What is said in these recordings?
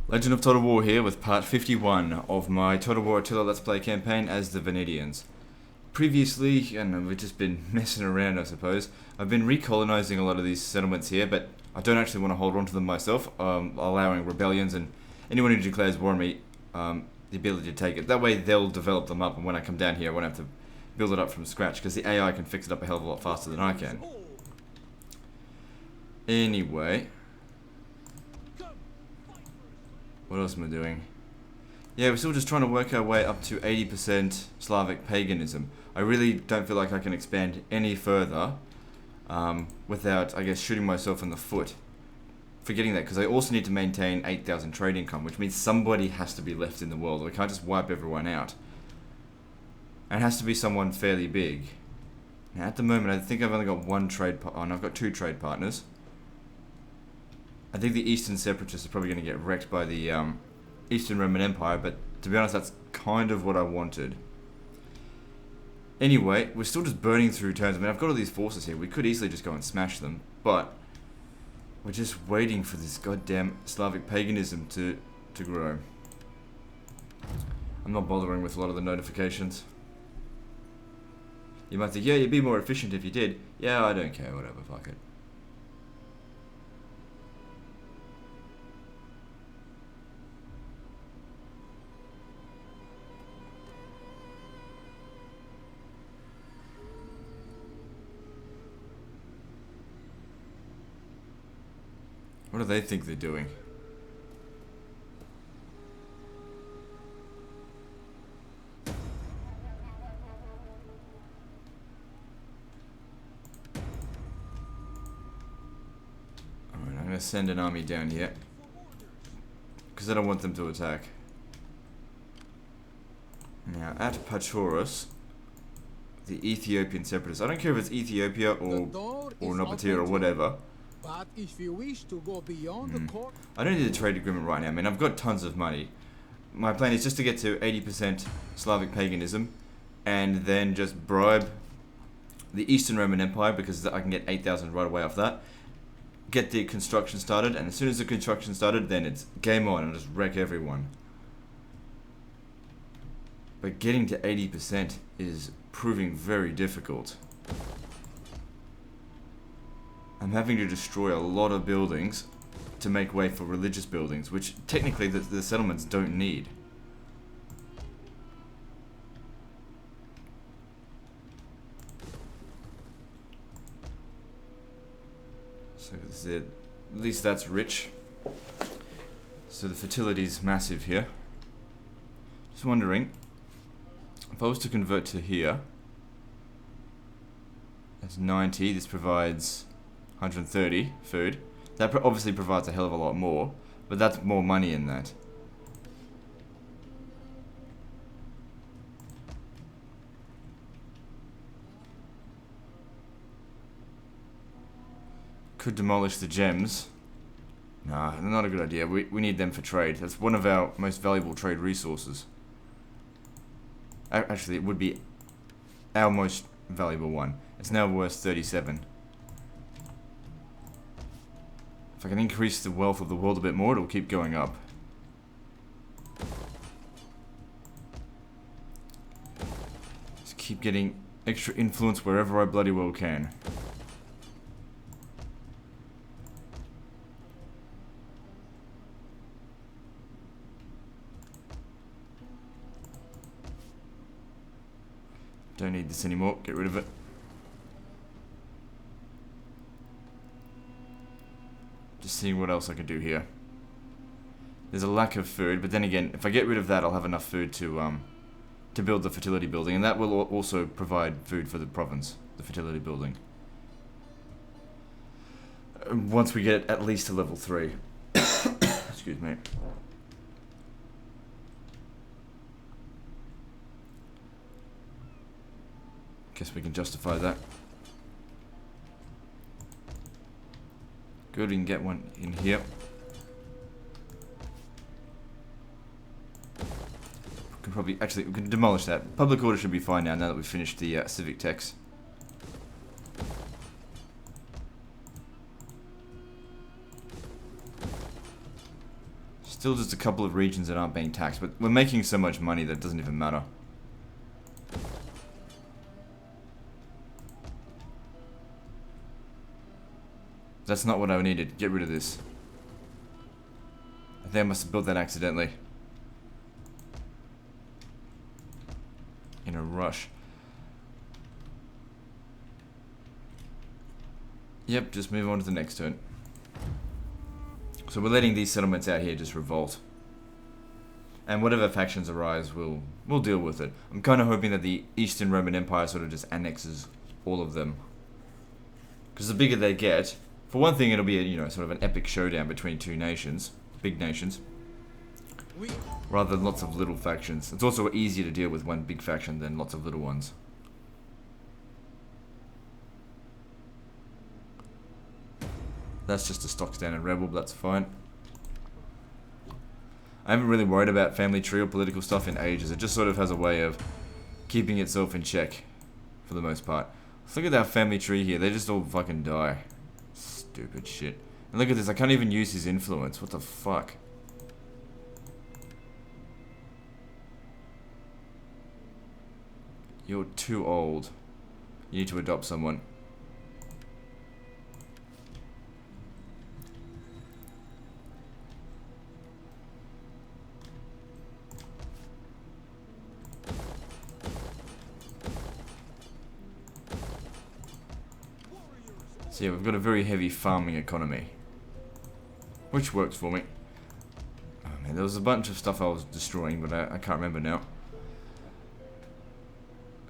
Legend of Total War here with part 51 of my Total War Attila Let's Play campaign as the Venedians. Previously, and we've just been messing around I suppose, I've been recolonizing a lot of these settlements here, but I don't actually want to hold on to them myself, allowing rebellions and anyone who declares war on me the ability to take it. That way they'll develop them up, and when I come down here I won't have to build it up from scratch, because the AI can fix it up a hell of a lot faster than I can. Anyway, what else am I doing? Yeah, we're still just trying to work our way up to 80% Slavic paganism. I really don't feel like I can expand any further without, I guess, shooting myself in the foot. Forgetting that, because I also need to maintain 8,000 trade income, which means somebody has to be left in the world. We can't just wipe everyone out. And it has to be someone fairly big. Now, at the moment, I think I've only got one trade partner. Oh, no, I've got two trade partners. I think the Eastern Separatists are probably going to get wrecked by the Eastern Roman Empire, but to be honest, that's kind of what I wanted. Anyway, we're still just burning through turns. I mean, I've got all these forces here. We could easily just go and smash them, but we're just waiting for this goddamn Slavic paganism to grow. I'm not bothering with a lot of the notifications. You might think, yeah, you'd be more efficient if you did. Yeah, I don't care, whatever, fuck it. What do they think they're doing? Alright, I'm gonna send an army down here, because I don't want them to attack. Now, at Pachorus, the Ethiopian separatists. I don't care if it's Ethiopia or Nobatia or whatever. But if you wish to go beyond the court, I don't need a trade agreement right now. I mean, I've got tons of money. My plan is just to get to 80% Slavic paganism, and then just bribe the Eastern Roman Empire, because I can get 8,000 right away off that. Get the construction started, and as soon as the construction started, then it's game on and just wreck everyone. But getting to 80% is proving very difficult. I'm having to destroy a lot of buildings to make way for religious buildings, which technically the settlements don't need. So this is it. At least that's rich. So the fertility is massive here. Just wondering, if I was to convert to here, that's 90. This provides 130 food. That obviously provides a hell of a lot more, but that's more money in that. Could demolish the gems. Nah, not a good idea. We need them for trade. That's one of our most valuable trade resources. Actually, it would be our most valuable one. It's now worth 37. If I can increase the wealth of the world a bit more, it'll keep going up. Just keep getting extra influence wherever I bloody well can. Don't need this anymore, get rid of it. Just seeing what else I can do here. There's a lack of food, but then again, if I get rid of that, I'll have enough food to build the fertility building, and that will also provide food for the province, the fertility building. Once we get at least to level 3. Excuse me. Guess we can justify that. Good, we can get one in here. We can probably, actually, we can demolish that. Public order should be fine now that we've finished the civic techs. Still just a couple of regions that aren't being taxed, but we're making so much money that it doesn't even matter. That's not what I needed. Get rid of this. I think I must have built that accidentally. In a rush. Yep, just move on to the next turn. So we're letting these settlements out here just revolt. And whatever factions arise, we'll deal with it. I'm kind of hoping that the Eastern Roman Empire sort of just annexes all of them. Because the bigger they get, for one thing it'll be a, you know, sort of an epic showdown between two nations, big nations. Rather than lots of little factions. It's also easier to deal with one big faction than lots of little ones. That's just a stock standard rebel, but that's fine. I haven't really worried about family tree or political stuff in ages. It just sort of has a way of keeping itself in check, for the most part. Let's look at our family tree here. They just all fucking die. Stupid shit. And look at this, I can't even use his influence. What the fuck? You're too old. You need to adopt someone. So yeah, we've got a very heavy farming economy. Which works for me. Oh man, there was a bunch of stuff I was destroying, but I can't remember now.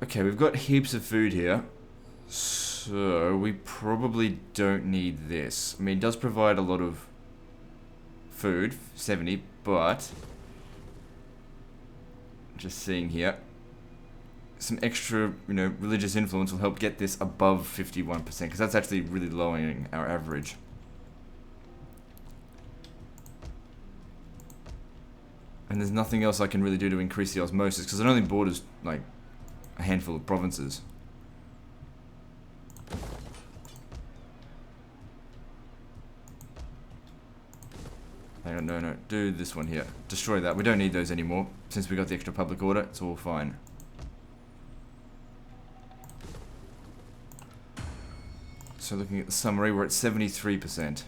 Okay, we've got heaps of food here. So, we probably don't need this. I mean, it does provide a lot of food, 70, but... Just seeing here. Some extra, you know, religious influence will help get this above 51%, because that's actually really lowering our average. And there's nothing else I can really do to increase the osmosis, because it only borders, like, a handful of provinces. Hang on, no, do this one here. Destroy that. We don't need those anymore. Since we got the extra public order, it's all fine. So looking at the summary, we're at 73%. And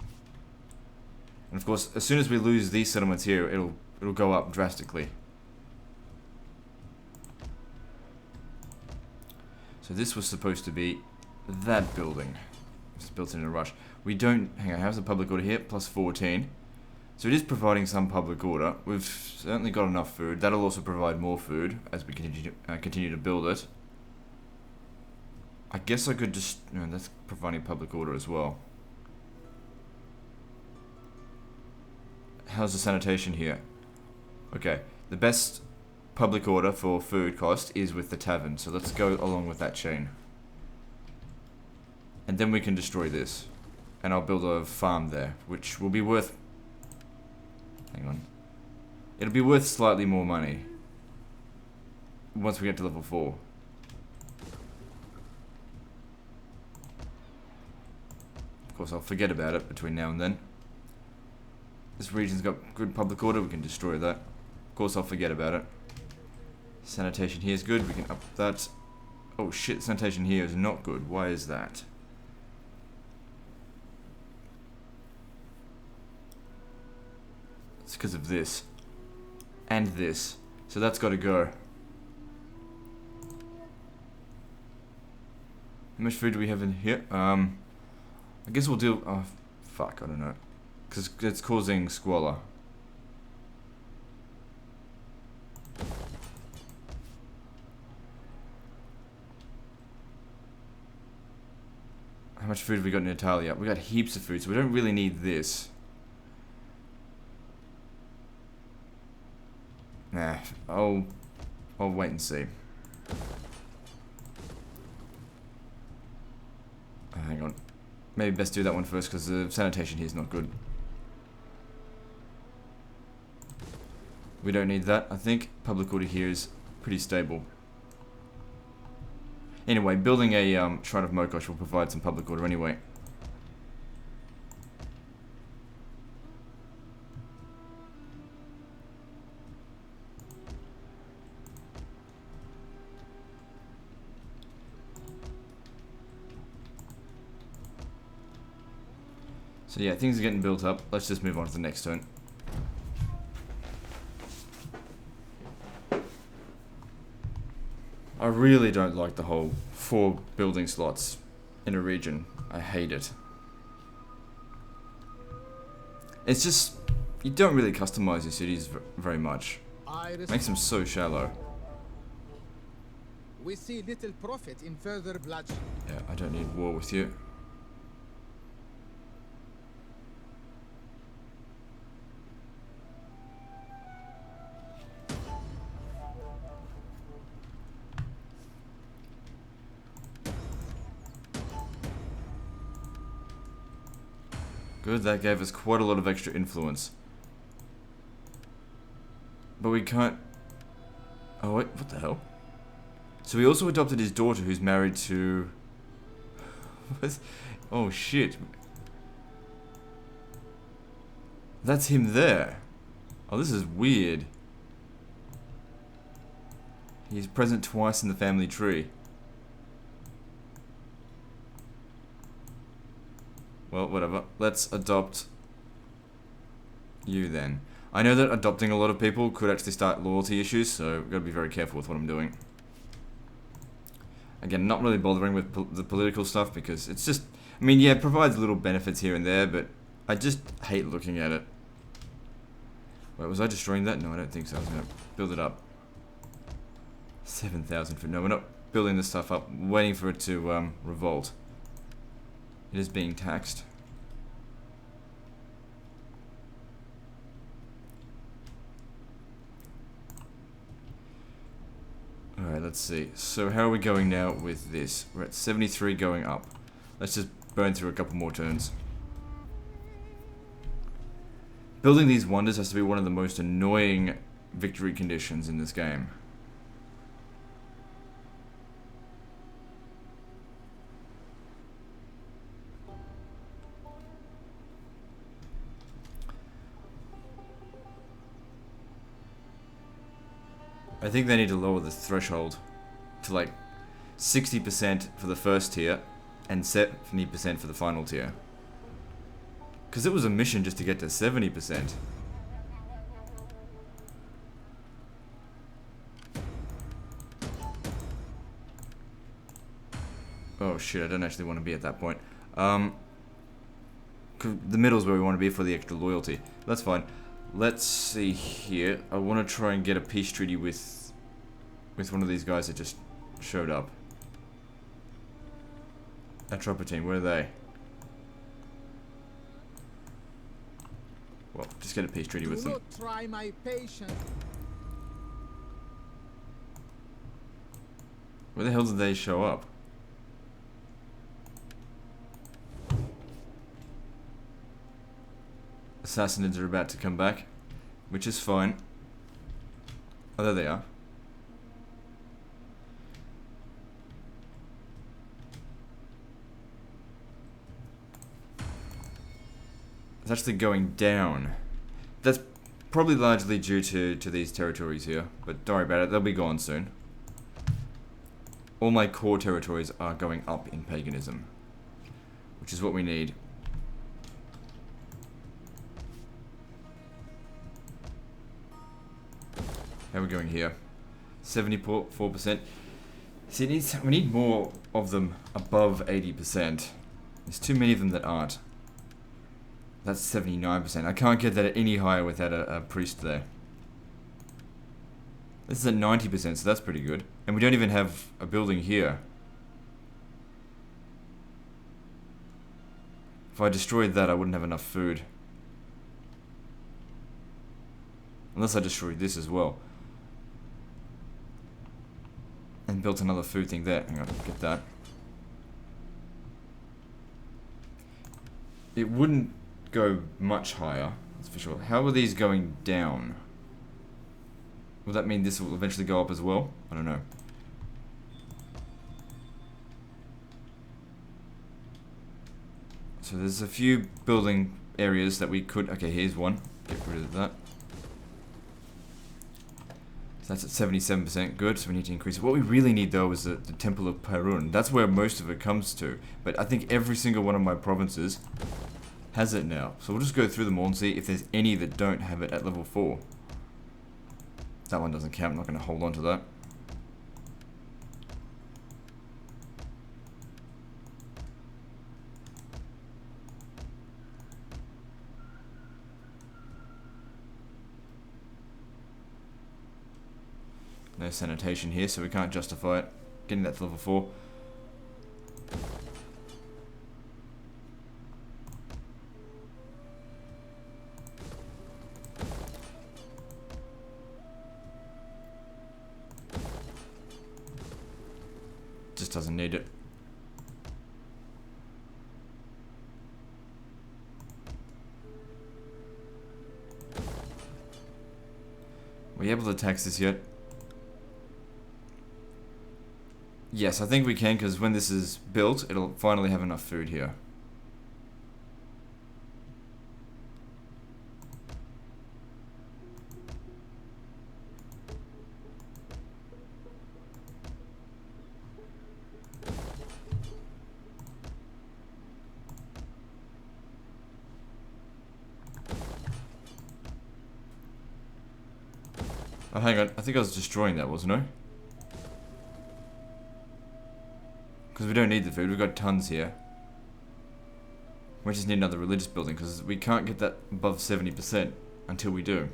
of course, as soon as we lose these settlements here, it'll go up drastically. So this was supposed to be that building. It's built in a rush. We don't... Hang on, how's the public order here? Plus 14. So it is providing some public order. We've certainly got enough food. That'll also provide more food as we continue to build it. I guess I could just... No, that's providing public order as well. How's the sanitation here? Okay, the best public order for food cost is with the tavern, so let's go along with that chain. And then we can destroy this. And I'll build a farm there, which will be worth... Hang on. It'll be worth slightly more money. Once we get to level 4. Of course, I'll forget about it between now and then. This region's got good public order, we can destroy that. Of course, I'll forget about it. Sanitation here is good, we can up that. Oh shit, sanitation here is not good. Why is that? It's because of this. And this. So that's got to go. How much food do we have in here? I guess we'll deal... Oh, fuck, I don't know. Because it's causing squalor. How much food have we got in Attila? We got heaps of food, so we don't really need this. Nah, I'll wait and see. Hang on. Maybe best do that one first, because the sanitation here is not good. We don't need that, I think. Public order here is pretty stable. Anyway, building a Shrine of Mokosh will provide some public order anyway. So yeah, things are getting built up. Let's just move on to the next turn. I really don't like the whole 4 building slots in a region. I hate it. It's just, you don't really customize your cities very much. Makes them so shallow. We see little profit in further bloodshed. Yeah, I don't need war with you. Good, that gave us quite a lot of extra influence. But we can't... Oh wait, what the hell? So we also adopted his daughter who's married to... Oh shit. That's him there. Oh, this is weird. He's present twice in the family tree. Well, whatever. Let's adopt you then. I know that adopting a lot of people could actually start loyalty issues, so I've got to be very careful with what I'm doing. Again, not really bothering with the political stuff because it's just... I mean, yeah, it provides little benefits here and there, but I just hate looking at it. Wait, was I destroying that? No, I don't think so. I was going to build it up. 7,000 for... No, we're not building this stuff up. Waiting for it to revolt. It is being taxed. Alright, let's see. So how are we going now with this? We're at 73 going up. Let's just burn through a couple more turns. Building these wonders has to be one of the most annoying victory conditions in this game. I think they need to lower the threshold to like 60% for the first tier and 70% for the final tier. Because it was a mission just to get to 70%. Oh shit, I don't actually want to be at that point. The middle's where we want to be for the extra loyalty. That's fine. Let's see here. I want to try and get a peace treaty with one of these guys that just showed up. Atropatine, where are they? Well, just get a peace treaty with them. Do not try my patience. Where the hell did they show up? Assassins are about to come back, which is fine. Oh, there they are. It's actually going down. That's probably largely due to these territories here, but don't worry about it, they'll be gone soon. All my core territories are going up in paganism, which is what we need. How are we going here? 74%. See, we need more of them above 80%. There's too many of them that aren't. That's 79%. I can't get that any higher without a priest there. This is at 90%, so that's pretty good. And we don't even have a building here. If I destroyed that, I wouldn't have enough food. Unless I destroyed this as well. And built another food thing there. Hang on, get that. It wouldn't go much higher, that's for sure. How are these going down? Will that mean this will eventually go up as well? I don't know. So there's a few building areas that we could... Okay, here's one. Get rid of that. So that's at 77%. Good, so we need to increase it. What we really need, though, is the Temple of Perun. That's where most of it comes to. But I think every single one of my provinces has it now. So we'll just go through them all and see if there's any that don't have it at level 4. That one doesn't count, I'm not going to hold on to that. No sanitation here, so we can't justify it. Getting that to level 4. Just doesn't need it. Were you able to tax this yet? Yes, I think we can, because when this is built, it'll finally have enough food here. Oh, hang on. I think I was destroying that, wasn't I? Because we don't need the food. We've got tons here. We just need another religious building, because we can't get that above 70% until we do.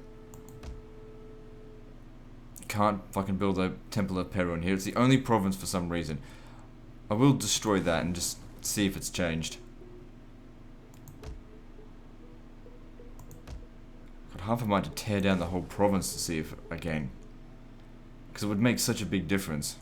Can't fucking build a Temple of Perun here. It's the only province for some reason. I will destroy that and just see if it's changed. Got half a mind to tear down the whole province to see if again. Because it would make such a big difference.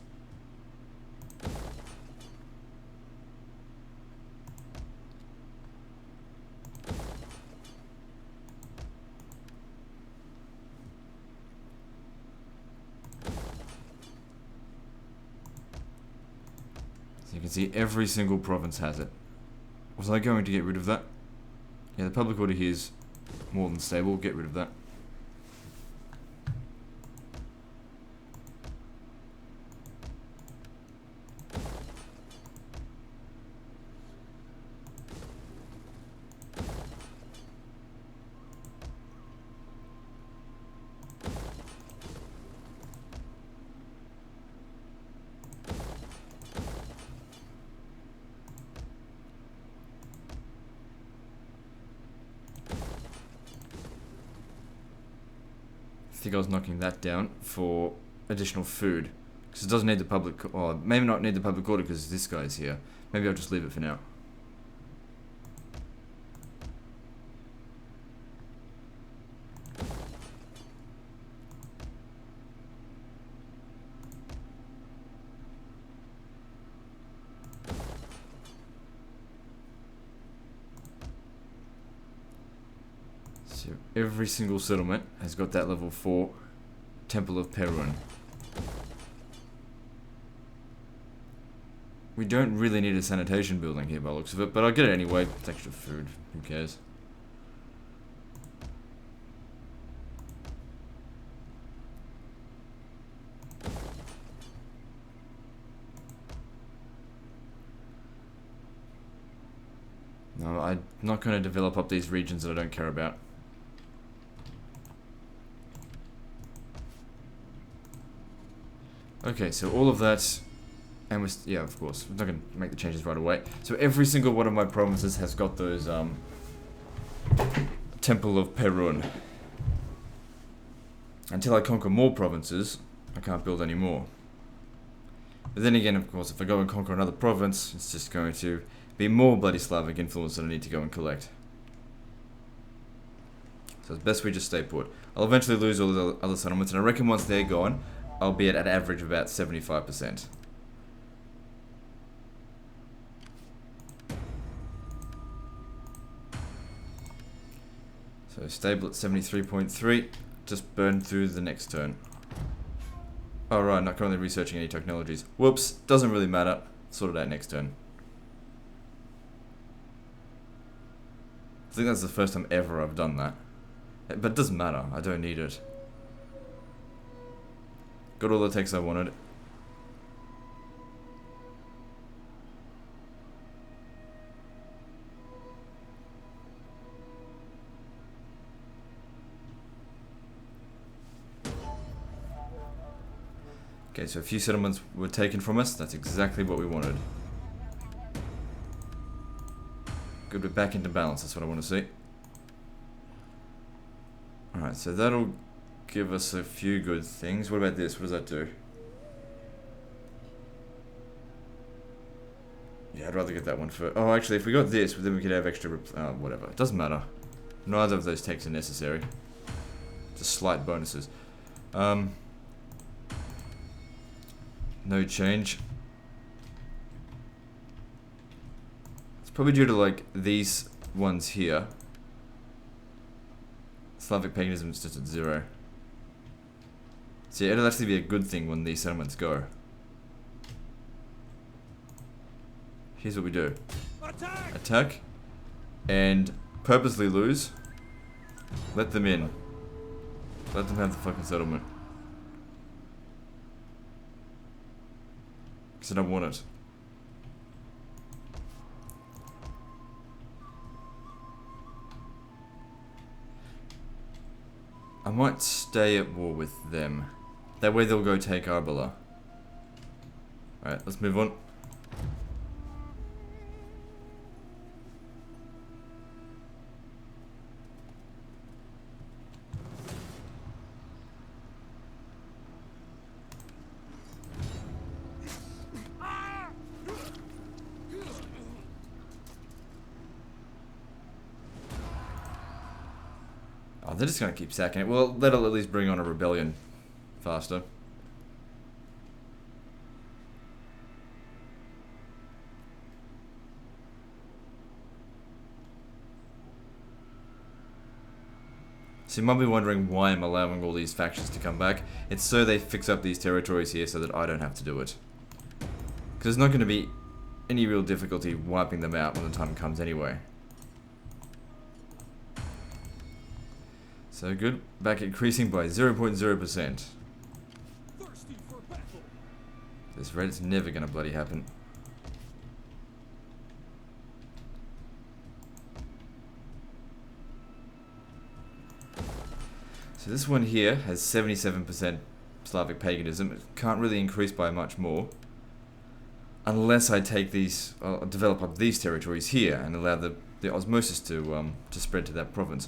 So you can see every single province has it. Was I going to get rid of that? Yeah, the public order here is more than stable. Get rid of that. I think I was knocking that down for additional food. Because it doesn't need the public, or maybe not need the public order because this guy's here. Maybe I'll just leave it for now. So every single settlement has got that level 4 Temple of Perun. We don't really need a sanitation building here by the looks of it, but I'll get it anyway. It's extra food. Who cares? No, I'm not going to develop up these regions that I don't care about. Okay, so all of that, and yeah, of course, we're not going to make the changes right away. So every single one of my provinces has got those, Temple of Perun. Until I conquer more provinces, I can't build any more. But then again, of course, if I go and conquer another province, it's just going to be more bloody Slavic influence that I need to go and collect. So it's best we just stay put. I'll eventually lose all the other settlements, and I reckon once they're gone, I'll be at an average of about 75%. So stable at 73.3, just burn through the next turn. Alright, not currently researching any technologies. Whoops, doesn't really matter. Sort it out next turn. I think that's the first time ever I've done that. But it doesn't matter, I don't need it. Got all the text I wanted. Okay, so a few settlements were taken from us. That's exactly what we wanted. Good, we're back into balance. That's what I want to see. Alright, so that'll give us a few good things. What about this? What does that do? Yeah, I'd rather get that one first. Oh, actually, if we got this, then we could have extra... whatever. It doesn't matter. Neither of those takes are necessary. Just slight bonuses. No change. It's probably due to, like, these ones here. Slavic paganism is just at 0. So yeah, it'll actually be a good thing when these settlements go. Here's what we do. Attack. And purposely lose. Let them in. Let them have the fucking settlement. Because I don't want it. I might stay at war with them. That way they'll go take Arbala. Alright, let's move on. Oh, they're just gonna keep sacking it. Well, that'll at least bring on a rebellion faster. So you might be wondering why I'm allowing all these factions to come back. It's so they fix up these territories here so that I don't have to do it. Because there's not going to be any real difficulty wiping them out when the time comes anyway. So good. Back increasing by 0.0%. This red is never going to bloody happen. So this one here has 77% Slavic paganism. It can't really increase by much more. Unless I take these, develop up these territories here and allow the osmosis to spread to that province.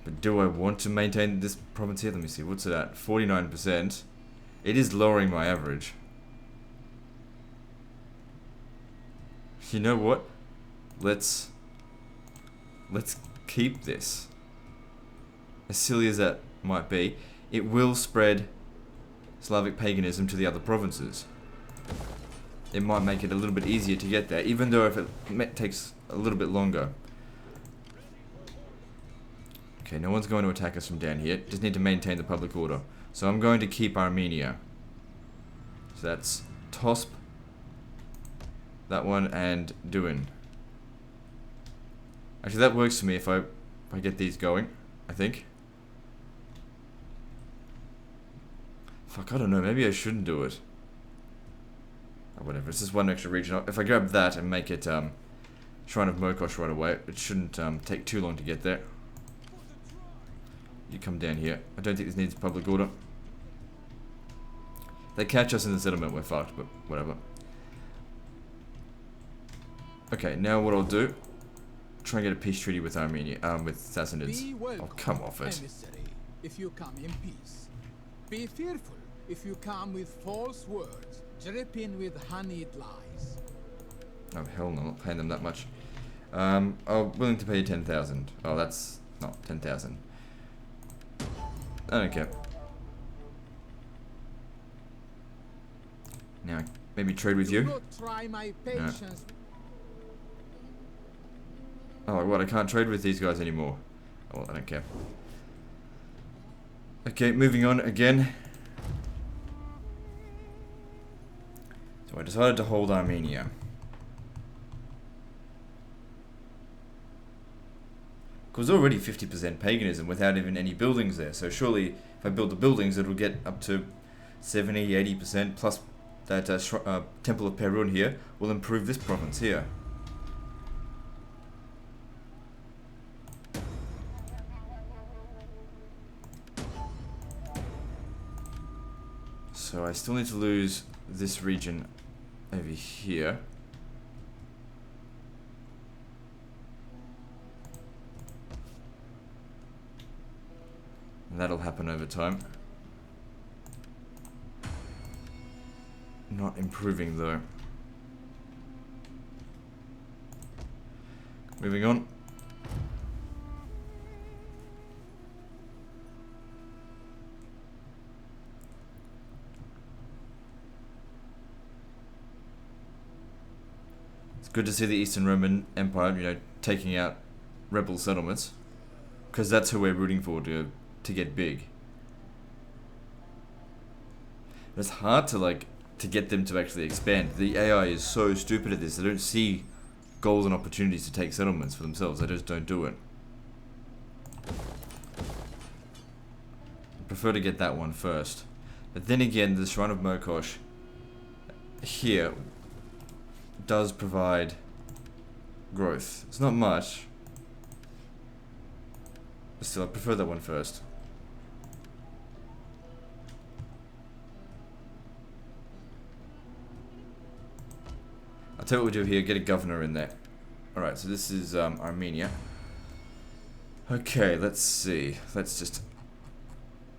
But do I want to maintain this province here? Let me see, what's it at? 49%. It is lowering my average. You know what? Let's keep this. As silly as that might be, it will spread Slavic paganism to the other provinces. It might make it a little bit easier to get there, even though if it takes a little bit longer. Okay, no one's going to attack us from down here. Just need to maintain the public order. So I'm going to keep Armenia. So that's Tosp, that one, and Duin. Actually, that works for me if I get these going, I think. Fuck, I don't know, maybe I shouldn't do it. Or whatever, it's just one extra region. If I grab that and make it Shrine of Mokosh right away, it shouldn't take too long to get there. You come down here. I don't think this needs public order. They catch us in the settlement, we're fucked, but whatever. Okay, now what I'll do, try and get a peace treaty with Armenia, with Sassanids. Oh, come off it. Emissary, if you come in peace. Be fearful if you come with false words, dripping with honeyed lies. Oh, hell no, I'm not paying them that much. I'm willing to pay you 10,000. Oh, that's not 10,000. I don't care. Now, maybe trade with you? Do not try my patience. No. Oh, what? I can't trade with these guys anymore. Oh, well, I don't care. Okay, moving on again. So I decided to hold Armenia. Because already 50% paganism without even any buildings there. So surely if I build the buildings, it'll get up to 70, 80%. Plus that Temple of Perun here will improve this province here. So I still need to lose this region over here. And that'll happen over time. Not improving though. Moving on. It's good to see the Eastern Roman Empire, you know, taking out rebel settlements, because that's who we're rooting for to get big. It's hard to get them to actually expand. The AI is so stupid at this. They don't see goals and opportunities to take settlements for themselves. They just don't do it. I prefer to get that one first. But then again, the Shrine of Mokosh here does provide growth. It's not much, but still I prefer that one first. I'll tell you what we do here, get a governor in there. Alright, so this is Armenia. Okay, let's see. Let's just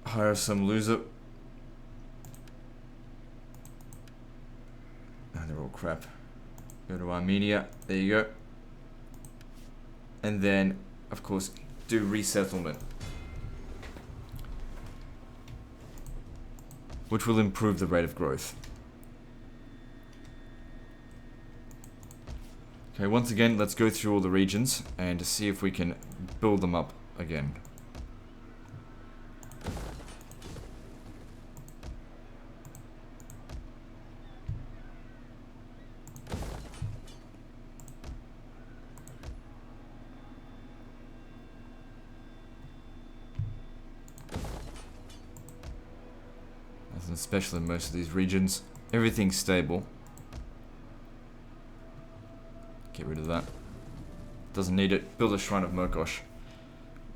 hire some loser. Ah, they're all crap. Go to Armenia. There you go. And then, of course, do resettlement, which will improve the rate of growth. Okay, once again, let's go through all the regions and see if we can build them up again. Nothing special in most of these regions. Everything's stable. Get rid of that. Doesn't need it. Build a Shrine of Mokosh.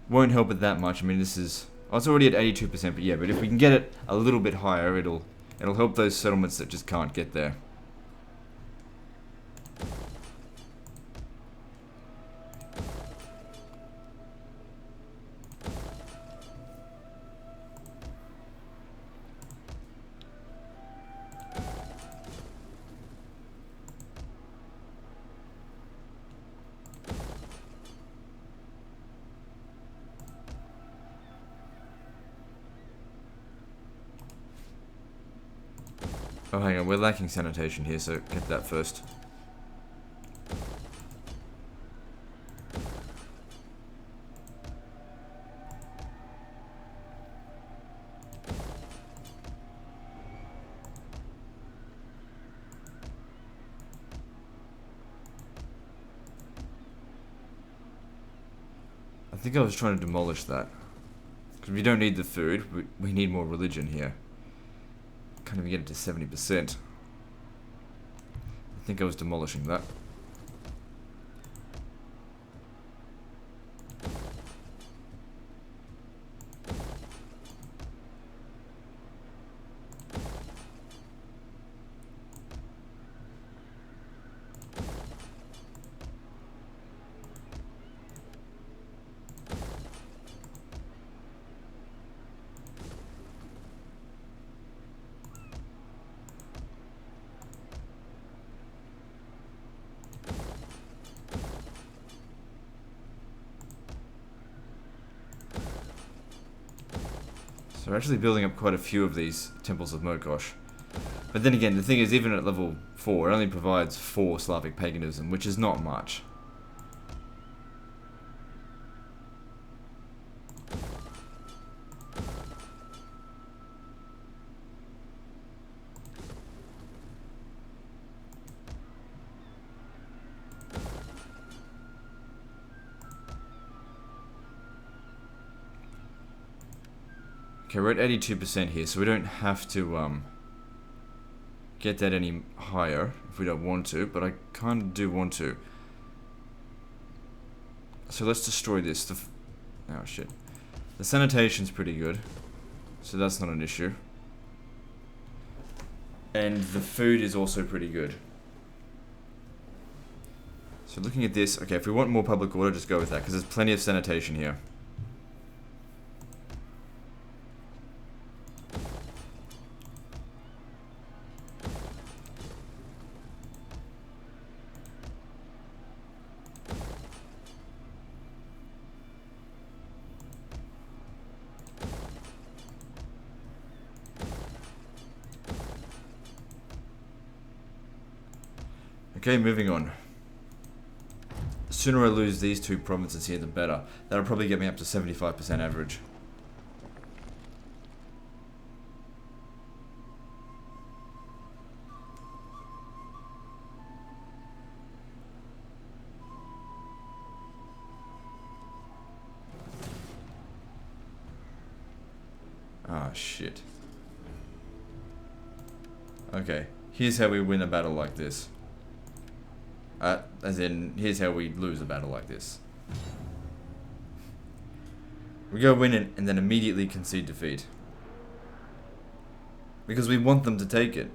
Won't help it that much. I mean, this is... Oh, it's already at 82%, but yeah, but if we can get it a little bit higher, it'll help those settlements that just can't get there. Oh, hang on, we're lacking sanitation here, so get that first. I think I was trying to demolish that. Because we don't need the food, we need more religion here. Can't even get it to 70%. I think I was demolishing that. So we're actually building up quite a few of these temples of Mokosh. But then again, the thing is, even at level 4, it only provides 4 Slavic paganism, which is not much. Okay, we're at 82% here, so we don't have to get that any higher if we don't want to, but I kind of do want to. So let's destroy this. Oh shit. The sanitation's pretty good, so that's not an issue. And the food is also pretty good. So looking at this, okay, if we want more public order, just go with that, because there's plenty of sanitation here. Okay, moving on. The sooner I lose these two provinces here, the better. That'll probably get me up to 75% average. Ah, shit. Okay, here's how we win a battle like this. As in, here's how we lose a battle like this. We go win it and then immediately concede defeat. Because we want them to take it.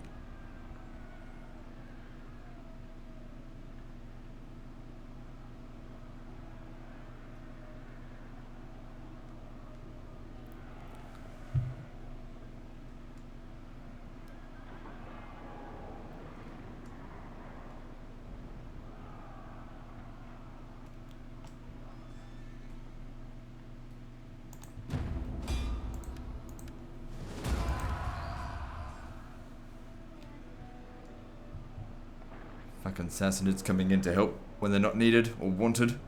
Fucking Sassanids coming in to help when they're not needed or wanted.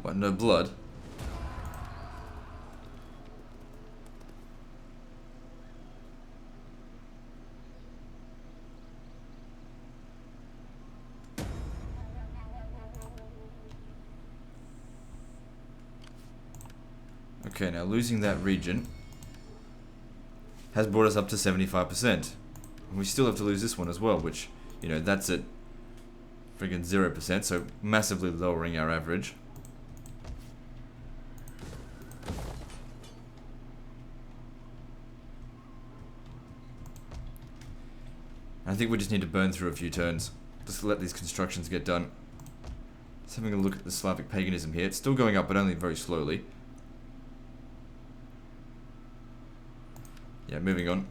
What, no blood? Okay, now losing that region has brought us up to 75%. We still have to lose this one as well, which, you know, that's at friggin' 0%, so massively lowering our average. I think we just need to burn through a few turns, just to let these constructions get done. Just having a look at the Slavic paganism here. It's still going up, but only very slowly. Yeah, moving on.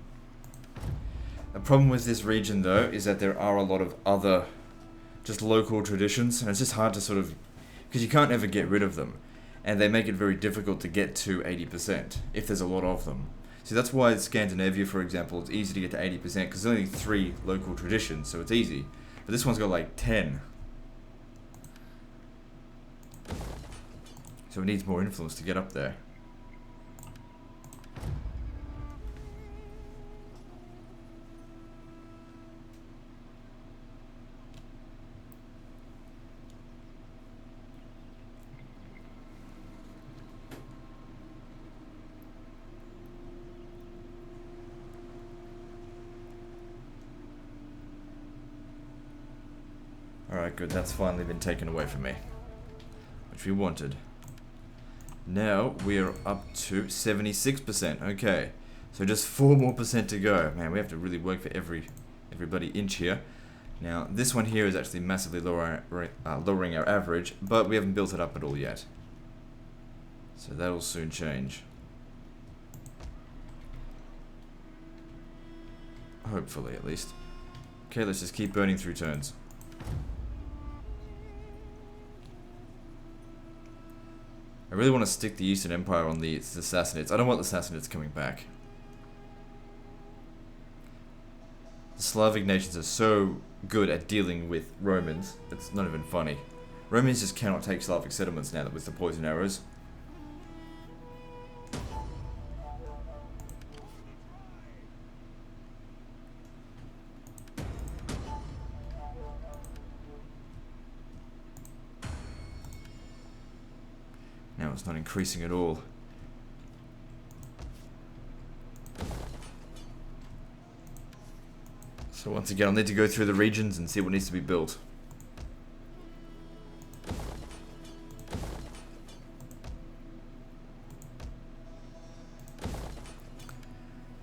The problem with this region, though, is that there are a lot of other just local traditions, and it's just hard to sort of... because you can't ever get rid of them, and they make it very difficult to get to 80%, if there's a lot of them. So that's why Scandinavia, for example, it's easy to get to 80%, because there's only 3 local traditions, so it's easy. But this one's got like 10. So it needs more influence to get up there. Alright, good, that's finally been taken away from me. Which we wanted. Now, we are up to 76%, okay. So just 4 more percent to go. Man, we have to really work for every bloody inch here. Now, this one here is actually massively lowering our average, but we haven't built it up at all yet. So that'll soon change. Hopefully, at least. Okay, let's just keep burning through turns. I really want to stick the Eastern Empire on the Sassanids. I don't want the Sassanids coming back. The Slavic nations are so good at dealing with Romans, it's not even funny. Romans just cannot take Slavic settlements now with the poison arrows. it's not increasing at all. So once again, I'll need to go through the regions and see what needs to be built.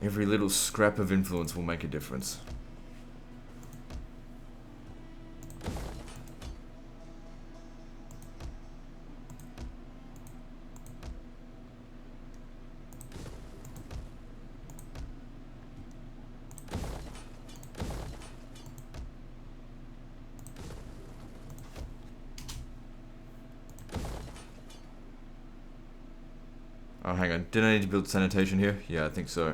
Every little scrap of influence will make a difference. Oh, hang on. Did I need to build sanitation here? Yeah, I think so.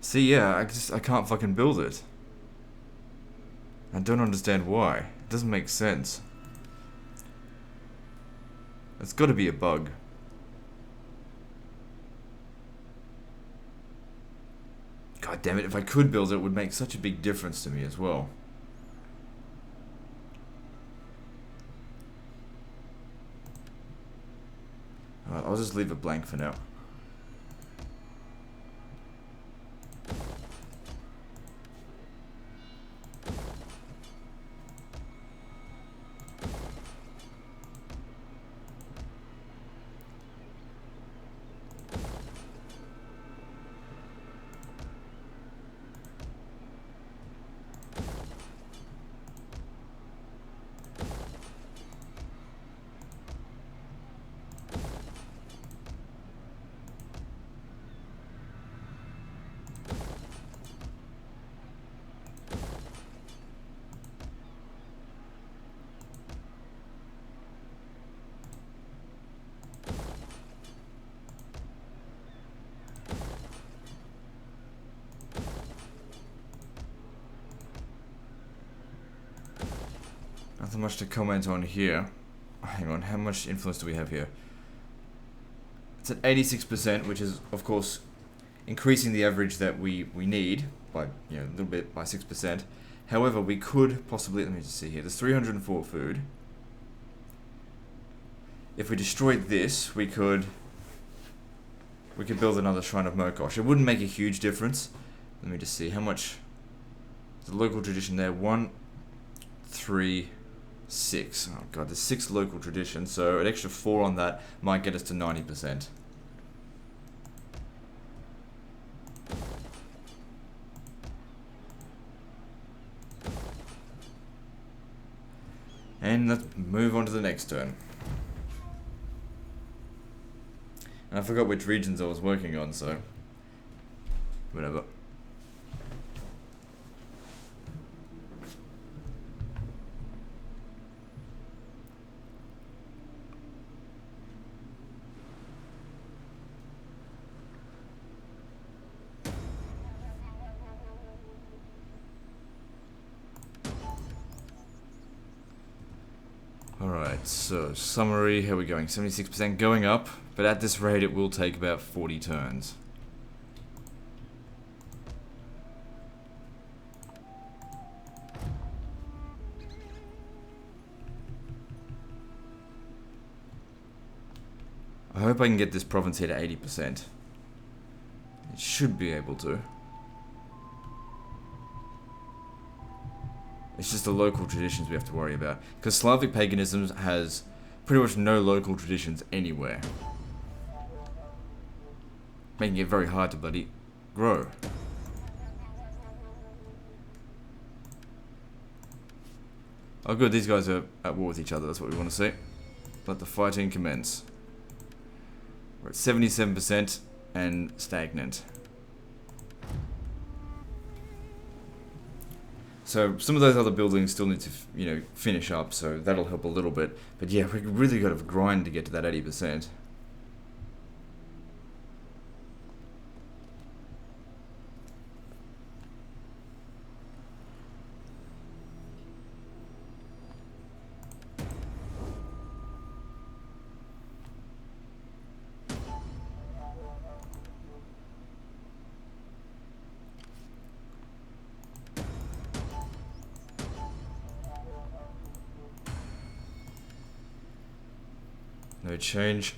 See, yeah, I can't fucking build it. I don't understand why. It doesn't make sense. It's got to be a bug. God damn it, if I could build it, it would make such a big difference to me as well. I'll just leave it blank for now. Nothing much to comment on here. Hang on, how much influence do we have here? It's at 86%, which is, of course, increasing the average that we need by, you know, a little bit, by 6%. However, we could possibly, let me just see here, there's 304 food. If we destroyed this, we could build another Shrine of Mokosh. It wouldn't make a huge difference. Let me just see, how much, the local tradition there, 1, 3, 6. Oh god, there's 6 local traditions, so an extra 4 on that might get us to 90%. And let's move on to the next turn. And I forgot which regions I was working on, so whatever. Alright, so summary, how are we going? 76% going up, but at this rate it will take about 40 turns. I hope I can get this province here to 80%. It should be able to. It's just the local traditions we have to worry about. Because Slavic paganism has pretty much no local traditions anywhere. Making it very hard to bloody grow. Oh good, these guys are at war with each other, that's what we want to see. Let the fighting commence. We're at 77% and stagnant. So some of those other buildings still need to, finish up, so that'll help a little bit. But yeah, we really got to grind to get to that 80%. No change.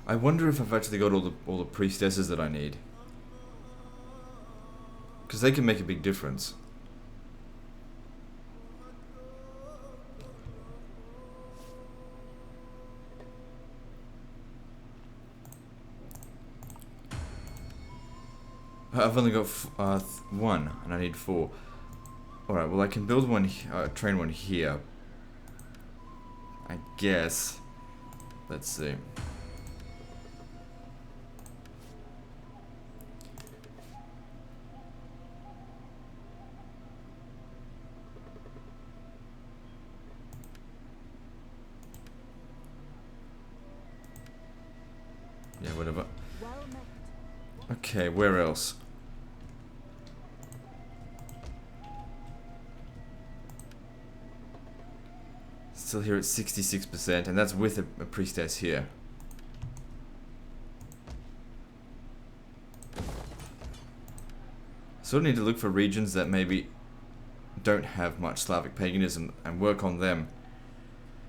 I wonder if I've actually got all the priestesses that I need, because they can make a big difference. I've only got one, and I need 4. Alright, well I can build one, train one here. I guess. Let's see. Yeah, whatever. Okay, where else? Still here at 66%, and that's with a priestess here. So I need to look for regions that maybe don't have much Slavic paganism and work on them.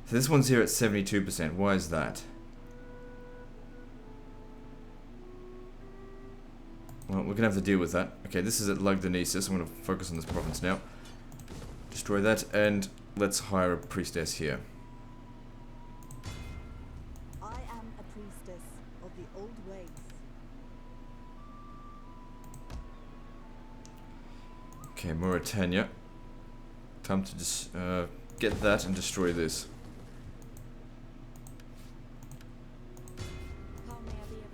So this one's here at 72%. Why is that? Well, we're gonna have to deal with that. Okay, this is at Lugdunensis. I'm gonna focus on this province now. Destroy that, and let's hire a priestess here. I am a priestess of the old ways. Okay, Mauritania. Time to just get that and destroy this. How may I be of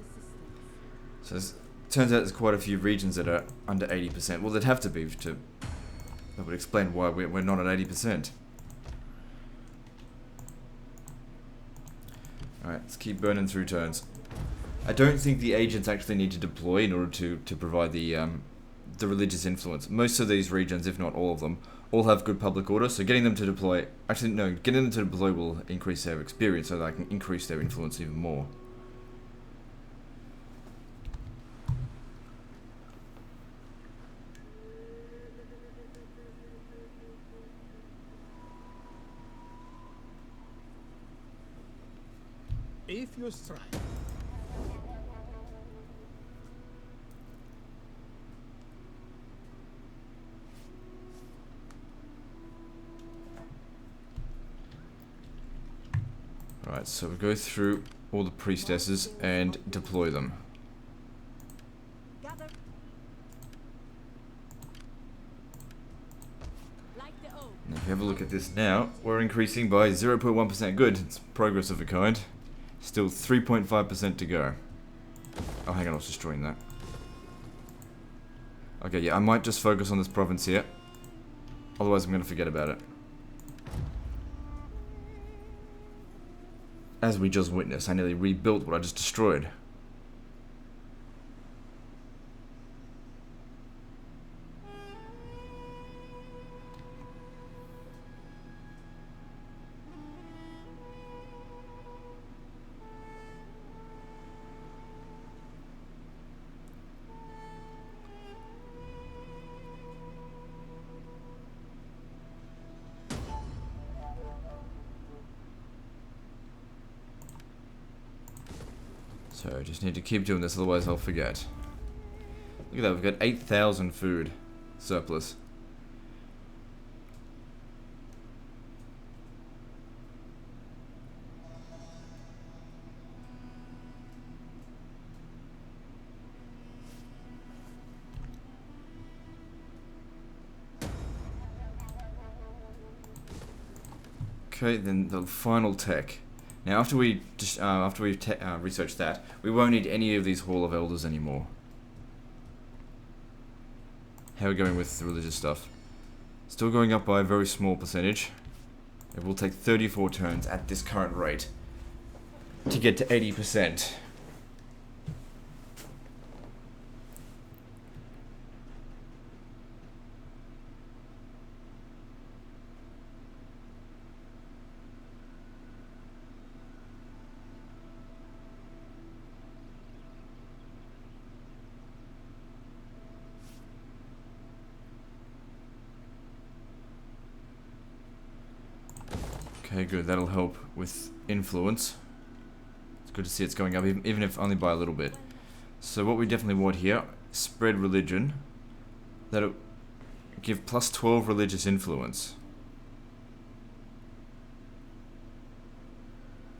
assistance? So turns out there's quite a few regions that are under 80%. Well, they'd have to be to... That would explain why we're not at 80%. Alright, let's keep burning through turns. I don't think the agents actually need to deploy in order to provide the religious influence. Most of these regions, if not all of them, all have good public order, so getting them to deploy... Actually, no, getting them to deploy will increase their experience so that I can increase their influence even more. If you strike, Right, so we go through all the priestesses and deploy them. Gather. Like the oak. And if you have a look at this now, we're increasing by 0.1%. Good, it's progress of a kind. Still 3.5% to go. Oh, hang on, I was destroying that. Okay, yeah, I might just focus on this province here. Otherwise, I'm going to forget about it. As we just witnessed, I nearly rebuilt what I just destroyed. So, just need to keep doing this, otherwise I'll forget. Look at that, we've got 8,000 food surplus. Okay, then the final tech. Now, after we research that, we won't need any of these Hall of Elders anymore. How are we going with the religious stuff? Still going up by a very small percentage. It will take 34 turns at this current rate to get to 80%. Okay, good. That'll help with influence. It's good to see it's going up, even if only by a little bit. So what we definitely want here, spread religion. That'll give plus 12 religious influence.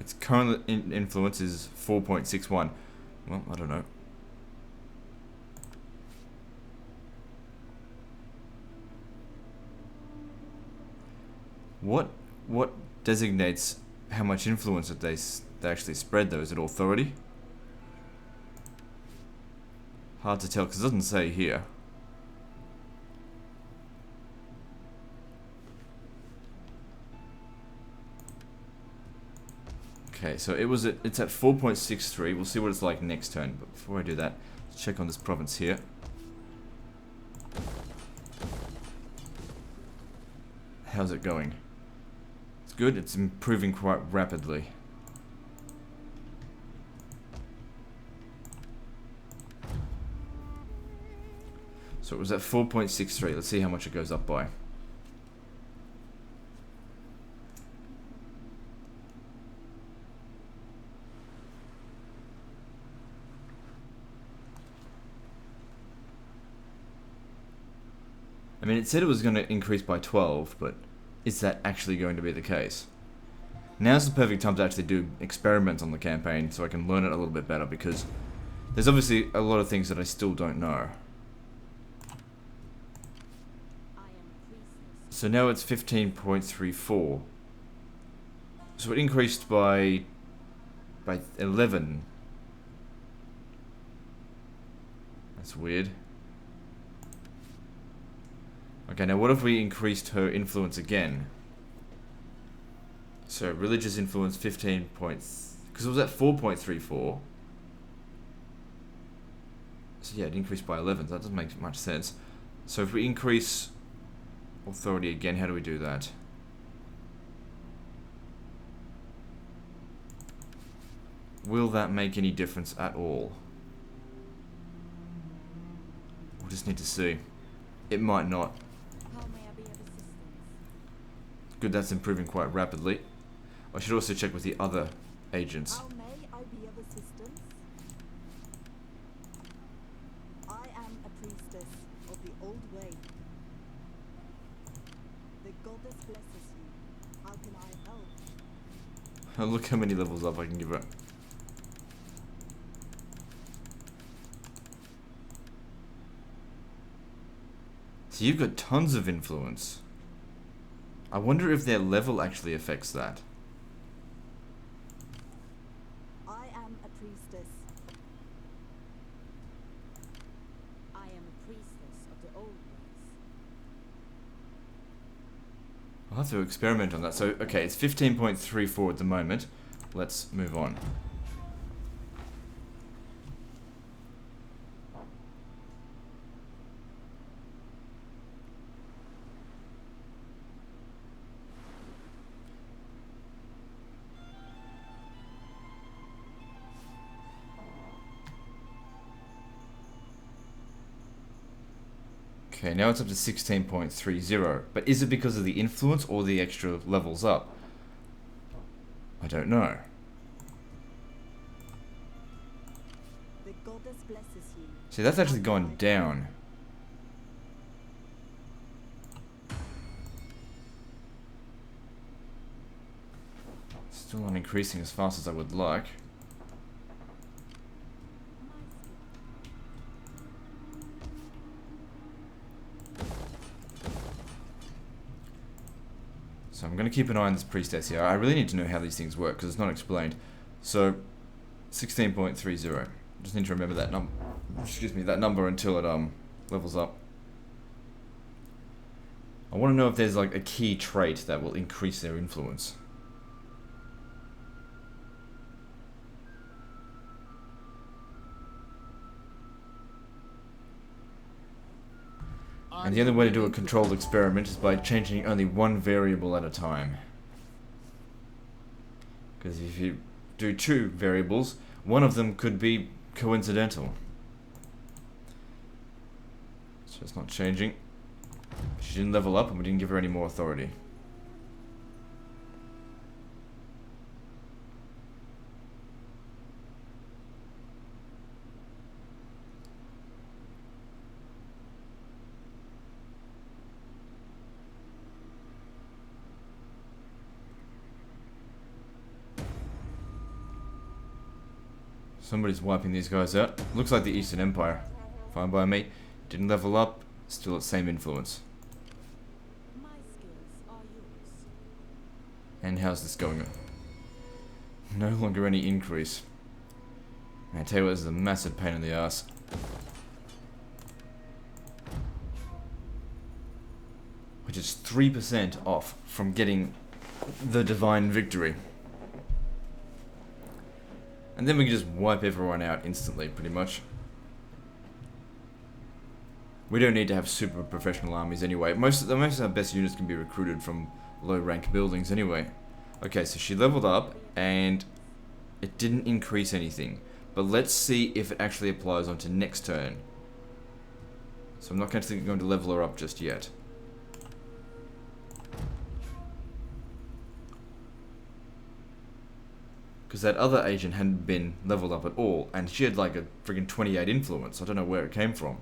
Its current influence is 4.61. Well, I don't know. What designates how much influence that they actually spread, though? Is it authority? Hard to tell because it doesn't say here. Okay, so it's at 4.63. We'll see what it's like next turn. But before I do that, let's check on this province here. How's it going? It's good. It's improving quite rapidly. So it was at 4.63. Let's see how much it goes up by. I mean, it said it was going to increase by 12, but is that actually going to be the case? Now's the perfect time to actually do experiments on the campaign so I can learn it a little bit better, because there's obviously a lot of things that I still don't know. So now it's 15.34. So it increased by 11. That's weird. Okay, now what if we increased her influence again? So religious influence 15 points, because it was at 4.34. So yeah, it increased by 11. That doesn't make much sense. So if we increase authority again, how do we do that? Will that make any difference at all? We'll just need to see. It might not. Good, that's improving quite rapidly. I should also check with the other agents. How may I be of assistance? I am a priestess of the old way. The goddess blesses you. How can I help? Oh, look how many levels up I can give her. So you've got tons of influence. I wonder if their level actually affects that. I am a priestess. I am a priestess of the old ways. I'll have to experiment on that. So, okay, it's 15.34 at the moment. Let's move on. Okay, now it's up to 16.30. But is it because of the influence or the extra levels up? I don't know. The goddess blesses you. See, that's actually gone down. Still not increasing as fast as I would like. So I'm going to keep an eye on this priestess here. I really need to know how these things work because it's not explained. So 16.30. Just need to remember that number. Excuse me, that number until it levels up. I want to know if there's like a key trait that will increase their influence. And the only way to do a controlled experiment is by changing only one variable at a time. Because if you do two variables, one of them could be coincidental. So it's not changing. She didn't level up and we didn't give her any more authority. Somebody's wiping these guys out. Looks like the Eastern Empire. Fine by me. Didn't level up. Still at same influence. My skills are yours. And how's this going? No longer any increase. I tell you what, this is a massive pain in the ass. Which is 3% off from getting the divine victory. And then we can just wipe everyone out instantly, pretty much. We don't need to have super professional armies anyway. Most of our best units can be recruited from low rank buildings anyway. Okay, so she leveled up and it didn't increase anything. But let's see if it actually applies onto next turn. So I'm not going to level her up just yet. Because that other agent hadn't been leveled up at all, and she had like a friggin' 28 influence. I don't know where it came from.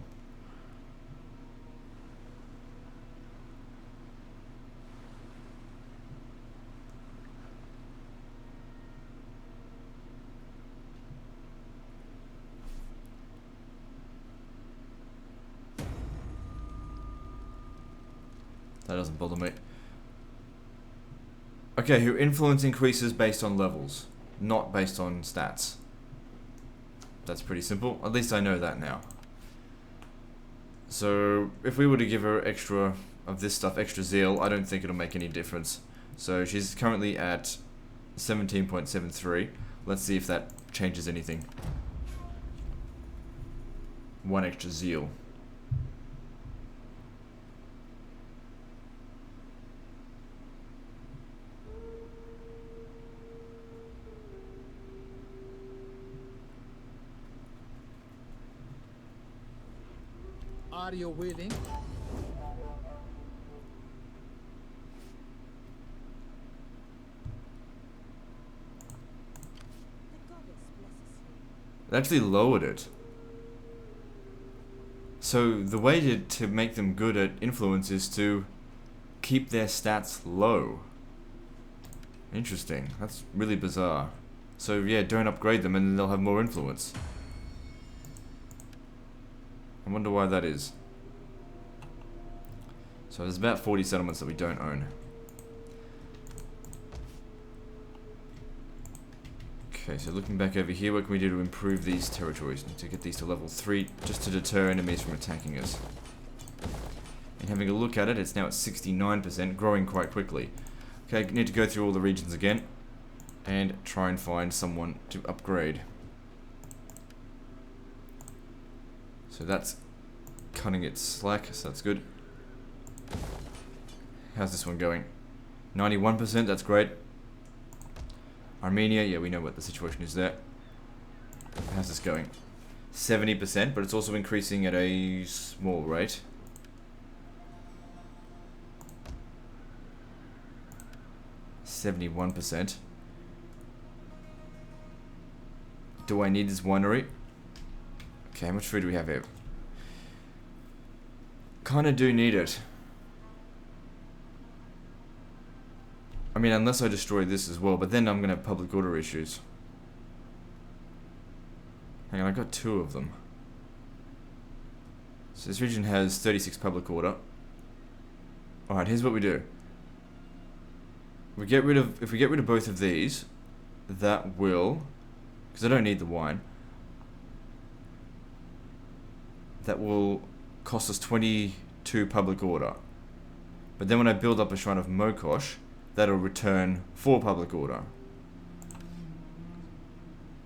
That doesn't bother me. Okay, her influence increases based on levels, not based on stats. That's pretty simple. At least I know that now. So, if we were to give her extra of this stuff, extra zeal, I don't think it'll make any difference. So, she's currently at 17.73. Let's see if that changes anything. One extra zeal. Are you willing? The goddess blesses you. It actually lowered it. So the way to make them good at influence is to keep their stats low. Interesting. That's really bizarre. So yeah, don't upgrade them and then they'll have more influence. I wonder why that is. So there's about 40 settlements that we don't own. Okay, so looking back over here, what can we do to improve these territories? To get these to level 3, just to deter enemies from attacking us. And having a look at it, it's now at 69%, growing quite quickly. Okay, need to go through all the regions again, and try and find someone to upgrade. So that's cutting its slack, so that's good. How's this one going? 91%, that's great. Armenia, yeah, we know what the situation is there. How's this going? 70%, but it's also increasing at a small rate. %. Do I need this winery? Okay, how much food do we have here? Kinda do need it. I mean, unless I destroy this as well, but then I'm gonna have public order issues. Hang on, I got 2 of them. So this region has 36 public order. Alright, here's what we do. if we get rid of both of these, that will, because I don't need the wine, that will cost us 22 public order. But then when I build up a shrine of Mokosh, that'll return 4 public order.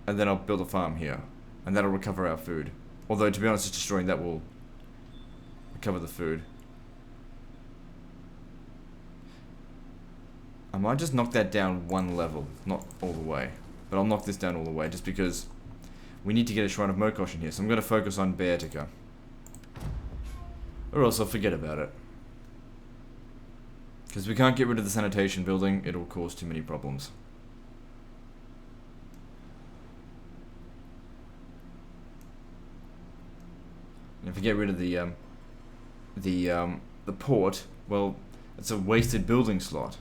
And then I'll build a farm here, and that'll recover our food. Although, to be honest, just destroying that will recover the food. I might just knock that down 1 level, not all the way. But I'll knock this down all the way, just because we need to get a Shrine of Mokosh in here. So I'm going to focus on Beatica. Or else I'll forget about it. Because we can't get rid of the sanitation building, it'll cause too many problems. And if we get rid of the port, well, it's a wasted building slot.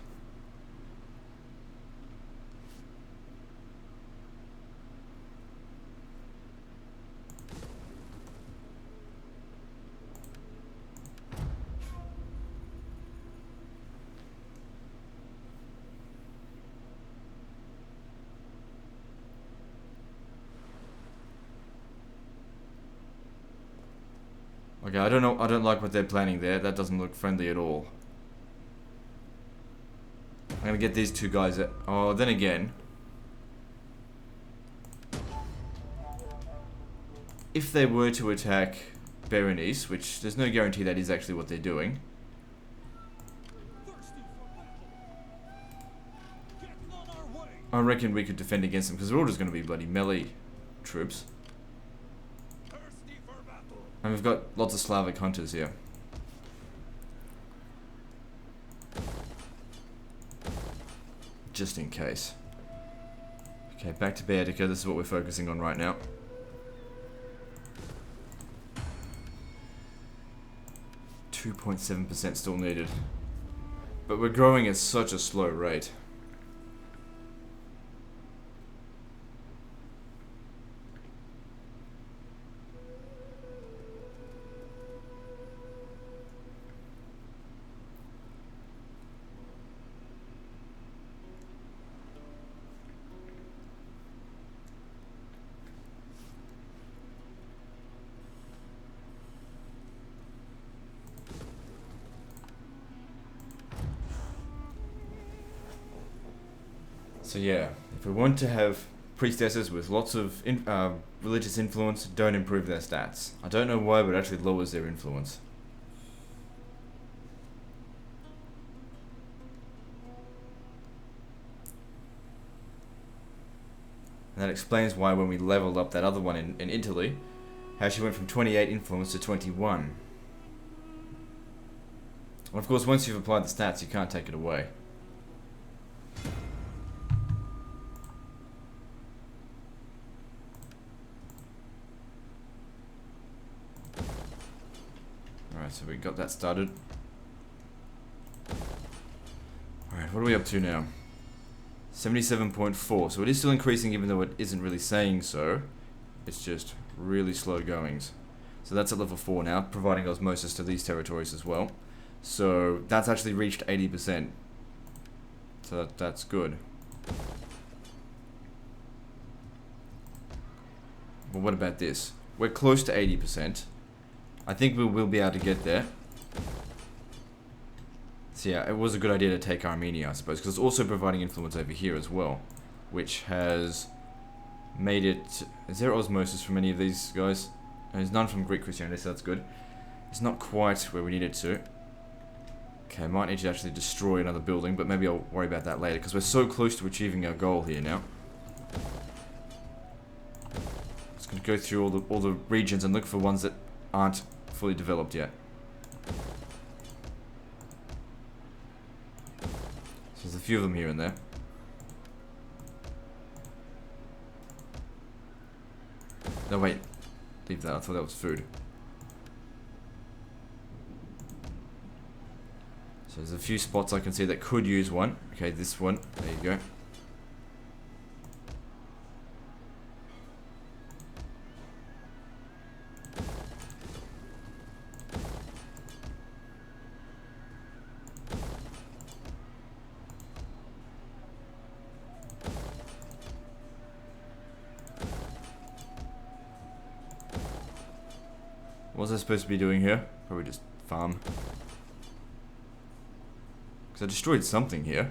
Okay, I don't know, I don't like what they're planning there. That doesn't look friendly at all. I'm gonna get these 2 guys at... Oh, then again... If they were to attack Berenice, which there's no guarantee that is actually what they're doing. I reckon we could defend against them, because they're all just gonna be bloody melee troops. And we've got lots of Slavic hunters here. Just in case. Okay, back to Beatica. This is what we're focusing on right now. .7% still needed. But we're growing at such a slow rate. So yeah, if we want to have priestesses with lots of religious influence, don't improve their stats. I don't know why, but it actually lowers their influence. And that explains why when we leveled up that other one in Italy, how she went from 28 influence to 21. And of course, once you've applied the stats, you can't take it away. Alright, so we got that started. Alright, what are we up to now? 77.4, so it is still increasing even though it isn't really saying so. It's just really slow goings. So that's at level 4 now, providing osmosis to these territories as well. So that's actually reached 80%. So that's good. But what about this? We're close to 80%. I think we will be able to get there. So yeah, it was a good idea to take Armenia, I suppose, because it's also providing influence over here as well, which has made it... Is there osmosis from any of these guys? There's none from Greek Christianity, so that's good. It's not quite where we need it to. Okay, I might need to actually destroy another building, but maybe I'll worry about that later, because we're so close to achieving our goal here now. Just going to go through all the regions and look for ones that aren't fully developed yet. So there's a few of them here and there. No, wait. Leave that. I thought that was food. So there's a few spots I can see that could use one. Okay, this one. There you go. What was I supposed to be doing here? Probably just farm. Because I destroyed something here.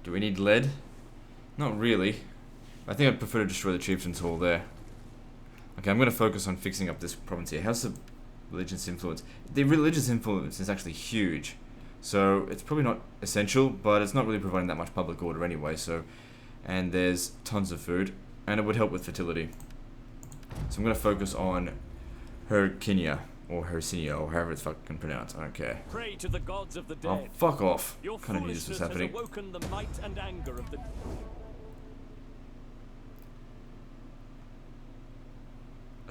Do we need lead? Not really. I think I'd prefer to destroy the chieftain's hall there. Okay, I'm going to focus on fixing up this province here. How's the religious influence? The religious influence is actually huge. So, it's probably not essential, but it's not really providing that much public order anyway, so... And there's tons of food, and it would help with fertility. So I'm going to focus on Herkinia, or Hercinia, or however it's fucking pronounced. I don't care. Pray to the gods of the dead. Oh, fuck off. Your What kind of news is foolishness happening? has awoken the might and anger of the...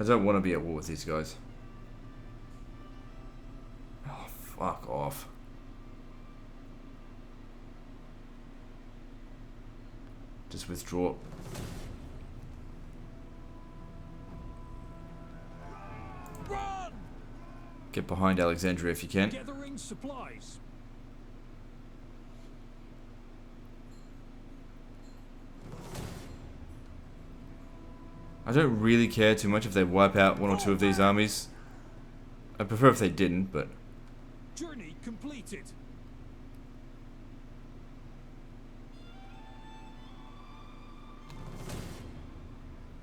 I don't want to be at war with these guys. Oh, fuck off. Just withdraw. Run! Get behind Alexandria if you can. Gathering supplies. I don't really care too much if they wipe out one or two of these armies. I prefer if they didn't, but... Journey completed.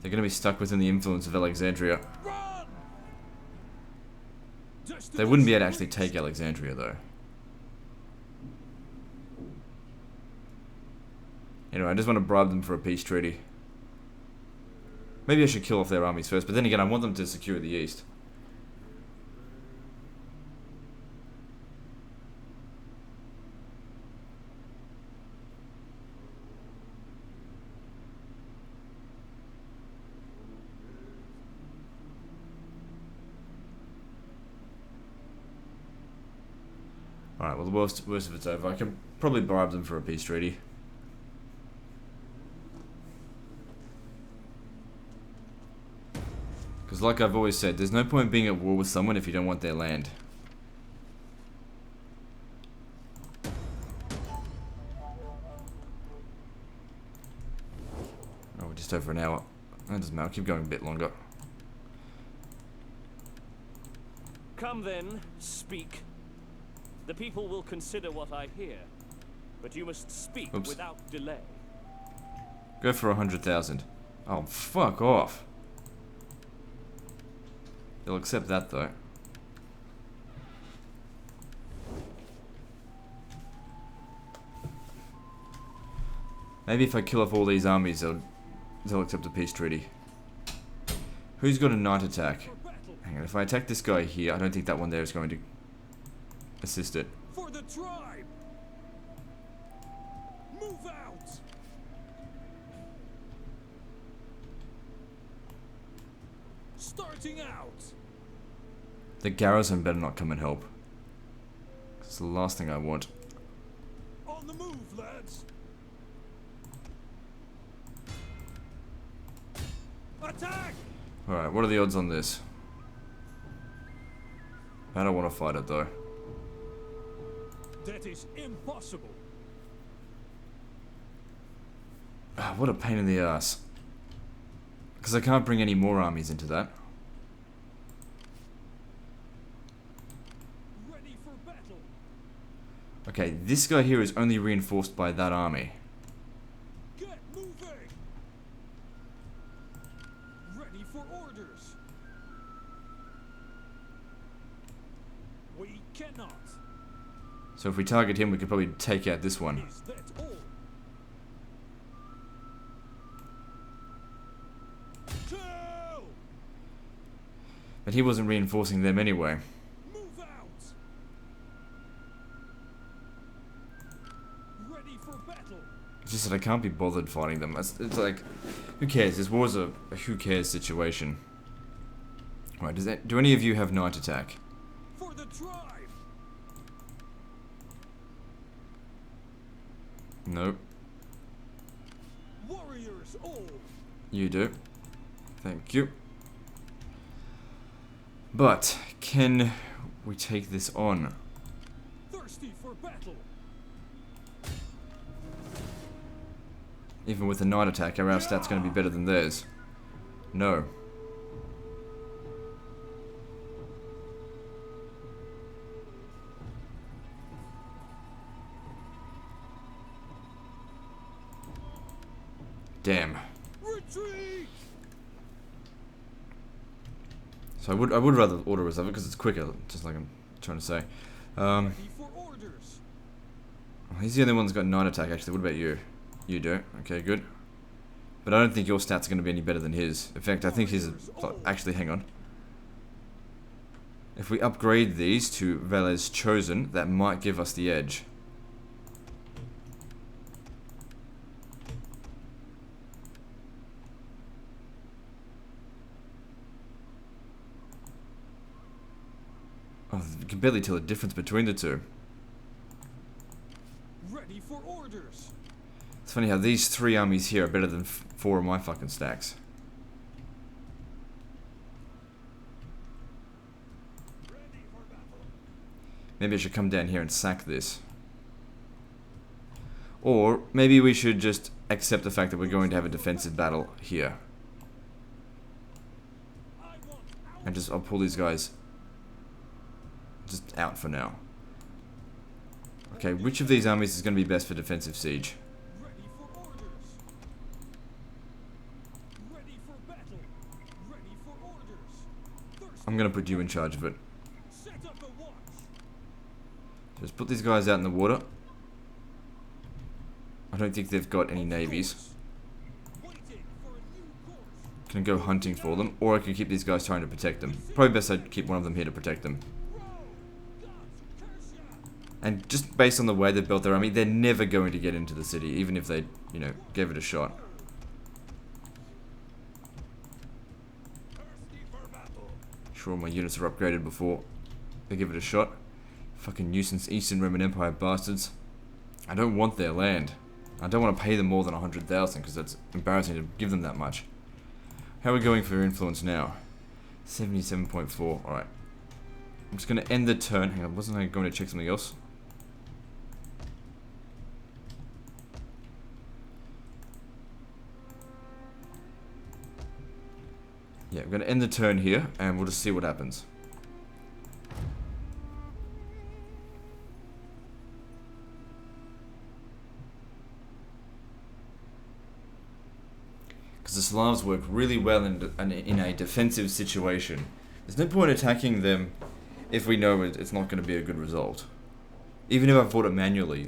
They're going to be stuck within the influence of Alexandria. Run! They wouldn't be able to actually take Alexandria, though. Anyway, I just want to bribe them for a peace treaty. Maybe I should kill off their armies first, but then again, I want them to secure the east. Alright, well the worst of it's over. I can probably bribe them for a peace treaty. Because like I've always said, there's no point being at war with someone if you don't want their land. Oh, we're just over an hour. That doesn't matter, I'll keep going a bit longer. Come then, speak. The people will consider what I hear, but you must speak without delay. Go for 100,000. Oh, fuck off. They'll accept that though. Maybe if I kill off all these armies, they'll accept a peace treaty. Who's got a night attack? Hang on, if I attack this guy here, I don't think that one there is going to assist it. For the tribe. Move out. Starting out. The garrison better not come and help. It's the last thing I want. On the move, lads. Attack! Alright, what are the odds on this? I don't want to fight it though. That is impossible. Ah, what a pain in the ass. Because I can't bring any more armies into that. Ready for battle. Okay, this guy here is only reinforced by that army. Get moving. Ready for orders. We cannot. So if we target him, we could probably take out this one. Is that all? Kill! But he wasn't reinforcing them anyway. Move out. Ready for battle. It's just that I can't be bothered fighting them. It's like, who cares? This war's a who cares situation. Right, do any of you have night attack? For the tribe. Nope. Warriors all. You do. Thank you. But can we take this on? Thirsty for battle. Even with a night attack, our stat's going to be better than theirs. No. Damn. Retreat! So I would rather auto reserve it because it's quicker, just like I'm trying to say. Ready for orders. He's the only one that's got 9 attack actually. What about you? You do. Okay, good. But I don't think your stats are going to be any better than his. In fact, I think his... Actually, hang on. If we upgrade these to Vele's Chosen, that might give us the edge. Oh, you can barely tell the difference between the two. Ready for orders. It's funny how these 3 armies here are better than 4 of my fucking stacks. Ready for battle. Maybe I should come down here and sack this. Or maybe we should just accept the fact that we're going to have a defensive battle here. And just, I'll pull these guys just out for now. Okay, which of these armies is going to be best for defensive siege? Ready for orders. Ready for battle. Ready for orders. Thirsty I'm going to put you in charge of it. Set up a watch. Just put these guys out in the water. I don't think they've got any navies. Waiting for a new course. Can go hunting for them, or I can keep these guys trying to protect them. Probably best I'd keep one of them here to protect them. Row. Gods curse ya. And just based on the way they built their army, they're never going to get into the city, even if they, you know, gave it a shot. Thirsty for battle. Sure, my units are upgraded before they give it a shot. Fucking nuisance Eastern Roman Empire bastards. I don't want their land. I don't want to pay them more than 100,000 because that's embarrassing to give them that much. How are we going for influence now? 77.4. Alright. I'm just going to end the turn. Hang on, wasn't I going to check something else? Yeah, I'm going to end the turn here and we'll just see what happens. Because the Slavs work really well in a defensive situation. There's no point attacking them if we know it's not going to be a good result. Even if I fought it manually,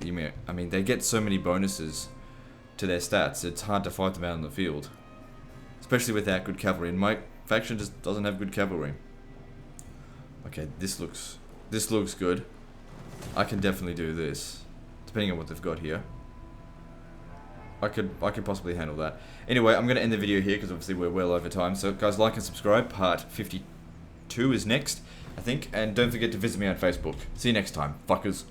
I mean, they get so many bonuses to their stats, it's hard to fight them out in the field. Especially without good cavalry, and my faction just doesn't have good cavalry. Okay, this looks good. I can definitely do this, depending on what they've got here. I could possibly handle that. Anyway, I'm going to end the video here because obviously we're well over time. So guys, like and subscribe. Part 52 is next, I think. And don't forget to visit me on Facebook. See you next time, fuckers.